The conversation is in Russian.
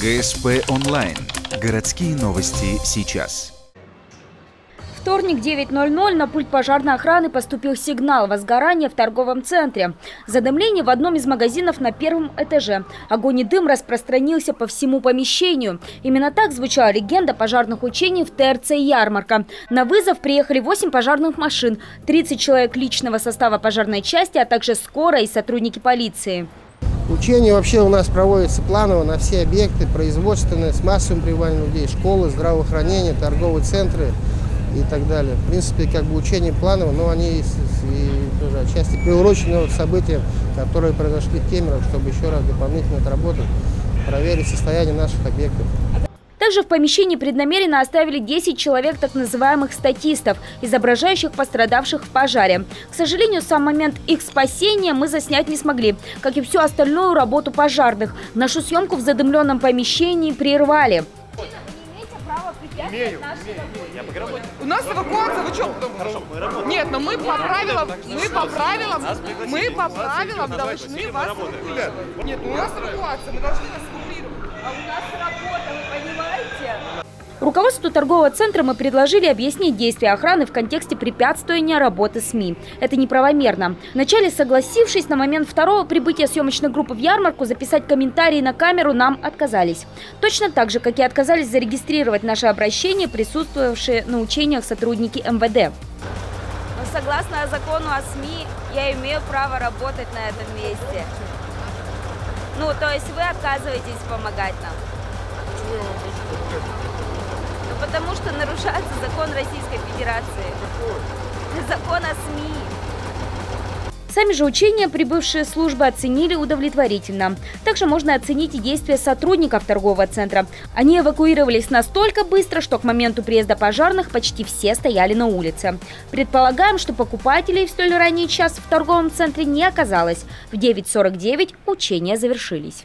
ГСП онлайн. Городские новости сейчас. Вторник, 9:00, на пульт пожарной охраны поступил сигнал возгорания в торговом центре. Задымление в одном из магазинов на первом этаже. Огонь и дым распространился по всему помещению. Именно так звучала легенда пожарных учений в ТРЦ «Ярмарка». На вызов приехали 8 пожарных машин, 30 человек личного состава пожарной части, а также скорая и сотрудники полиции. Учения вообще у нас проводятся планово на все объекты, производственные, с массовым пребыванием людей, школы, здравоохранение, торговые центры и так далее. В принципе, как бы учения планово, но они и тоже отчасти приурочены к событиям, которые произошли в Кемерово, чтобы еще раз дополнительно отработать, проверить состояние наших объектов. Также в помещении преднамеренно оставили 10 человек так называемых статистов, изображающих пострадавших в пожаре. К сожалению, сам момент их спасения мы заснять не смогли, как и всю остальную работу пожарных. Нашу съемку в задымленном помещении прервали. У нас эвакуация, вы что? Нет, но мы по правилам должны вас эвакуировать. Нет, у нас эвакуация, мы должны вас эвакуировать. А у нас работа, вы понимаете? Руководству торгового центра мы предложили объяснить действия охраны в контексте препятствования работы СМИ. Это неправомерно. Вначале, согласившись, на момент второго прибытия съемочной группы в ярмарку записать комментарии на камеру нам отказались. Точно так же, как и отказались зарегистрировать наше обращение присутствовавшие на учениях сотрудники МВД. Но согласно закону о СМИ, я имею право работать на этом месте. Ну, то есть вы отказываетесь помогать нам? Ну, потому что нарушается закон Российской Федерации. Закон о СМИ. Сами же учения прибывшие службы оценили удовлетворительно. Также можно оценить и действия сотрудников торгового центра. Они эвакуировались настолько быстро, что к моменту приезда пожарных почти все стояли на улице. Предполагаем, что покупателей в столь ранний час в торговом центре не оказалось. В 9:49 учения завершились.